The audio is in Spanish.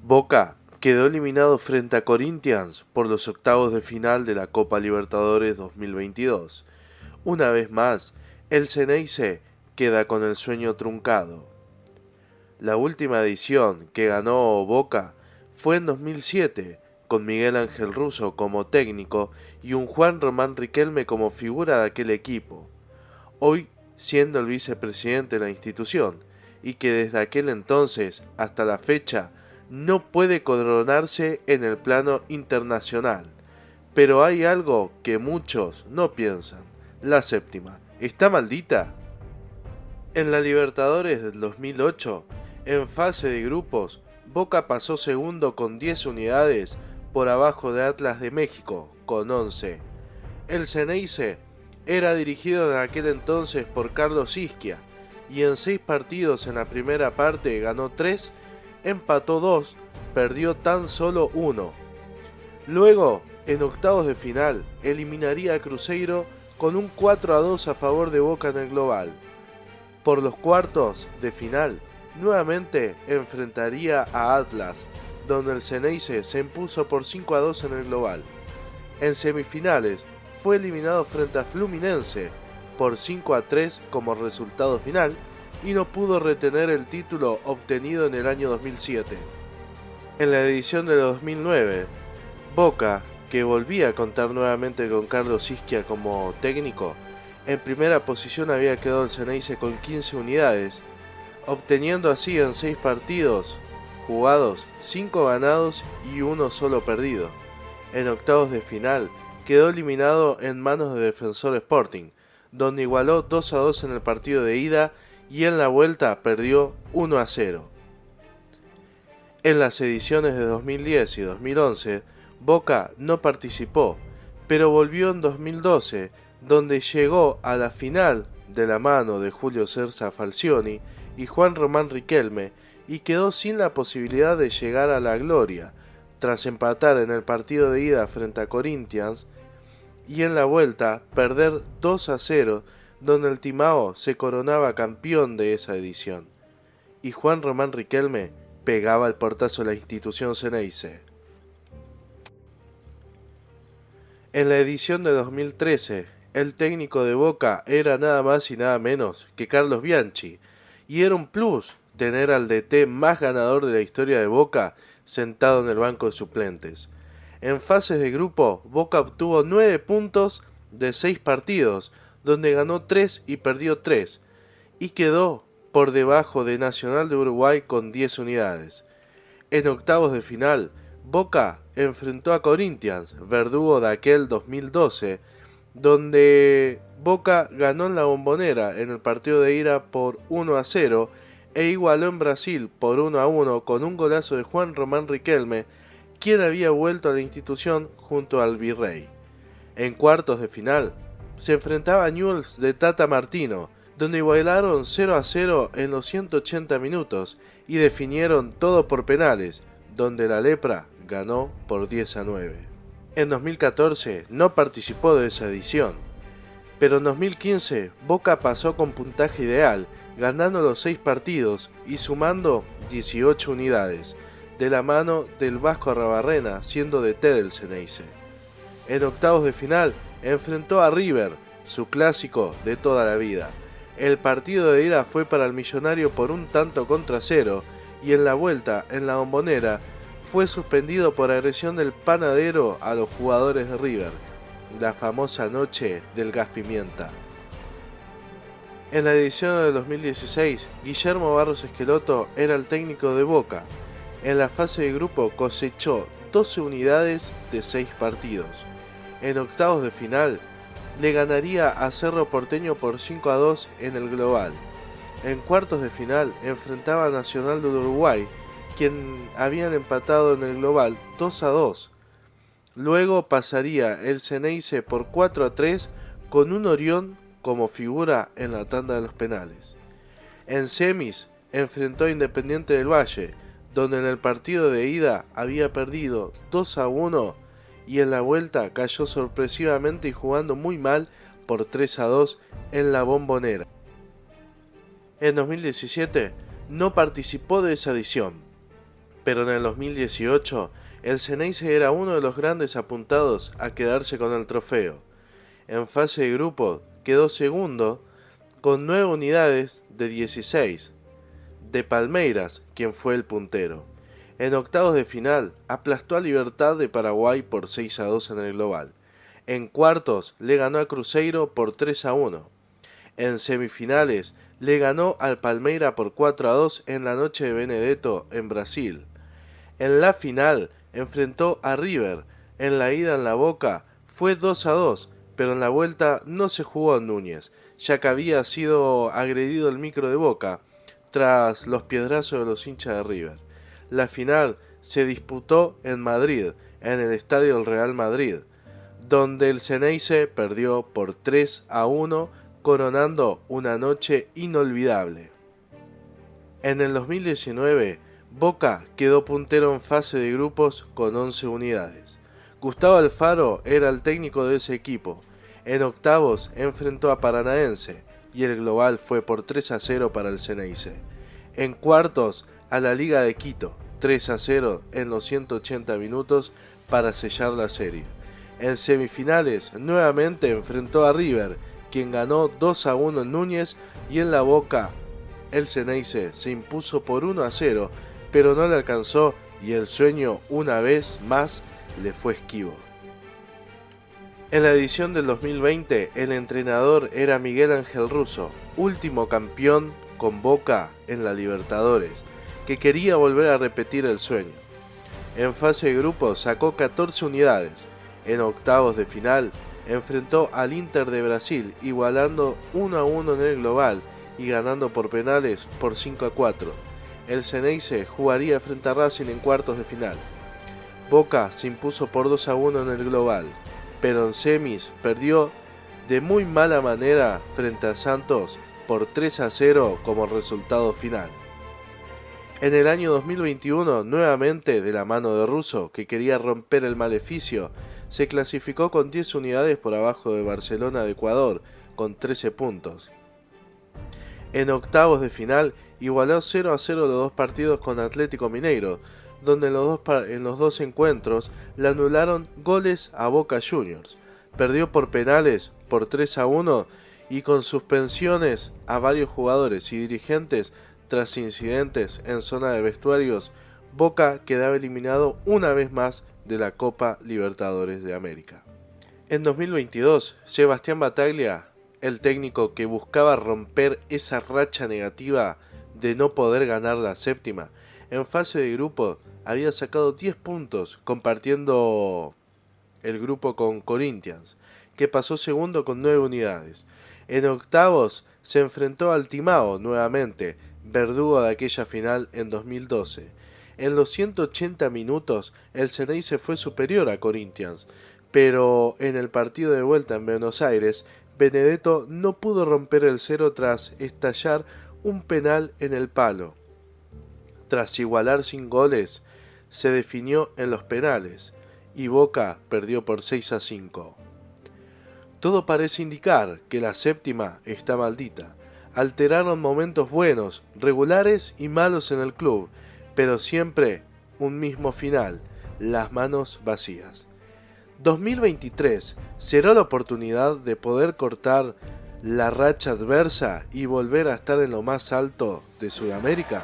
Boca quedó eliminado frente a Corinthians por los octavos de final de la Copa Libertadores 2022. Una vez más, el Xeneize queda con el sueño truncado. La última edición que ganó Boca fue en 2007, con Miguel Ángel Russo como técnico y un Juan Román Riquelme como figura de aquel equipo, hoy siendo el vicepresidente de la institución, y que desde aquel entonces hasta la fecha no puede coronarse en el plano internacional. Pero hay algo que muchos no piensan. La séptima, ¿está maldita? En la Libertadores del 2008, en fase de grupos, Boca pasó segundo con 10 unidades por abajo de Atlas de México con 11. El Xeneize era dirigido en aquel entonces por Carlos Isquia y en 6 partidos en la primera parte ganó 3, empató 2, perdió tan solo 1. Luego, en octavos de final, eliminaría a Cruzeiro con un 4-2 a favor de Boca en el global. Por los cuartos de final, nuevamente enfrentaría a Atlas, donde el Xeneize se impuso por 5-2 en el global. En semifinales, fue eliminado frente a Fluminense por 5-3 como resultado final y no pudo retener el título obtenido en el año 2007. En la edición de 2009, Boca, que volvía a contar nuevamente con Carlos Isquia como técnico, en primera posición había quedado el Xeneize con 15 unidades, obteniendo así en 6 partidos jugados 5 ganados y 1 solo perdido. En octavos de final quedó eliminado en manos de Defensor Sporting, donde igualó 2-2 en el partido de ida y en la vuelta perdió 1-0. En las ediciones de 2010 y 2011, Boca no participó, pero volvió en 2012, donde llegó a la final de la mano de Julio César Falcioni y Juan Román Riquelme y quedó sin la posibilidad de llegar a la gloria, tras empatar en el partido de ida frente a Corinthians y en la vuelta perder 2-0, donde el Timao se coronaba campeón de esa edición, y Juan Román Riquelme pegaba el portazo a la institución Xeneize. En la edición de 2013, el técnico de Boca era nada más y nada menos que Carlos Bianchi, y era un plus tener al DT más ganador de la historia de Boca sentado en el banco de suplentes. En fases de grupo, Boca obtuvo 9 puntos de 6 partidos, donde ganó 3 y perdió 3, y quedó por debajo de Nacional de Uruguay con 10 unidades. En octavos de final, Boca enfrentó a Corinthians, verdugo de aquel 2012, donde Boca ganó en la Bombonera en el partido de ida por 1-0 e igualó en Brasil por 1-1 con un golazo de Juan Román Riquelme, quien había vuelto a la institución junto al Virrey. En cuartos de final, se enfrentaba a Newell's de Tata Martino, donde igualaron 0-0 en los 180 minutos y definieron todo por penales, donde la Lepra ganó por 10-9. En 2014 no participó de esa edición, pero en 2015 Boca pasó con puntaje ideal, ganando los 6 partidos y sumando 18 unidades, de la mano del Vasco Arrabarrena, siendo DT del Xeneize. En octavos de final enfrentó a River, su clásico de toda la vida. El partido de ida fue para el millonario por 1-0 y en la vuelta, en la Bombonera, fue suspendido por agresión del panadero a los jugadores de River, la famosa noche del gas pimienta. En la edición de 2016, Guillermo Barros Esqueloto era el técnico de Boca. En la fase de grupo cosechó 12 unidades de 6 partidos. En octavos de final, le ganaría a Cerro Porteño por 5-2 en el global. En cuartos de final, enfrentaba a Nacional del Uruguay, quien habían empatado en el global 2-2. Luego pasaría el Xeneize por 4-3 con un Orión como figura en la tanda de los penales. En semis enfrentó a Independiente del Valle, donde en el partido de ida había perdido 2-1 y en la vuelta cayó sorpresivamente y jugando muy mal por 3-2 en la Bombonera. En 2017 no participó de esa edición, pero en el 2018 el Xeneize era uno de los grandes apuntados a quedarse con el trofeo. En fase de grupo quedó segundo con 9 unidades de 16, de Palmeiras, quien fue el puntero. En octavos de final aplastó a Libertad de Paraguay por 6-2 en el global. En cuartos le ganó a Cruzeiro por 3-1. En semifinales le ganó al Palmeiras por 4-2 en la noche de Benedetto en Brasil. En la final enfrentó a River. En la ida en la Boca fue 2-2, pero en la vuelta no se jugó en Núñez, ya que había sido agredido el micro de Boca tras los piedrazos de los hinchas de River. La final se disputó en Madrid, en el estadio del Real Madrid, donde el Xeneize perdió por 3-1, coronando una noche inolvidable. En el 2019, Boca quedó puntero en fase de grupos con 11 unidades. Gustavo Alfaro era el técnico de ese equipo. En octavos enfrentó a Paranaense y el global fue por 3-0 para el Xeneize. En cuartos a la Liga de Quito, 3-0 en los 180 minutos para sellar la serie. En semifinales nuevamente enfrentó a River, quien ganó 2-1 en Núñez, y en la Boca el Xeneize se impuso por 1-0, pero no le alcanzó y el sueño una vez más le fue esquivo. En la edición del 2020 el entrenador era Miguel Ángel Russo, último campeón con Boca en la Libertadores, que quería volver a repetir el sueño. En fase de grupos sacó 14 unidades. En octavos de final enfrentó al Inter de Brasil, igualando 1-1 en el global y ganando por penales por 5-4. El Xeneize jugaría frente a Racing en cuartos de final. Boca se impuso por 2-1 en el global, pero en semis perdió de muy mala manera frente a Santos por 3-0 como resultado final. En el año 2021, nuevamente de la mano de Russo, que quería romper el maleficio, se clasificó con 10 unidades por abajo de Barcelona de Ecuador, con 13 puntos. En octavos de final igualó 0-0 los dos partidos con Atlético Mineiro, donde en los dos encuentros le anularon goles a Boca Juniors. Perdió por penales por 3-1 y con suspensiones a varios jugadores y dirigentes tras incidentes en zona de vestuarios. Boca quedaba eliminado una vez más de la Copa Libertadores de América. En 2022, Sebastián Battaglia, el técnico que buscaba romper esa racha negativa de no poder ganar la séptima, en fase de grupo había sacado 10 puntos compartiendo el grupo con Corinthians, que pasó segundo con 9 unidades. En octavos se enfrentó al Timao nuevamente, verdugo de aquella final en 2012. En los 180 minutos el Xeneize fue superior a Corinthians, pero en el partido de vuelta en Buenos Aires, Benedetto no pudo romper el cero tras estallar un penal en el palo. Tras igualar sin goles, se definió en los penales y Boca perdió por 6-5. Todo parece indicar que la séptima está maldita. Alteraron momentos buenos, regulares y malos en el club, pero siempre un mismo final, las manos vacías. 2023 será la oportunidad de poder cortar la racha adversa y volver a estar en lo más alto de Sudamérica.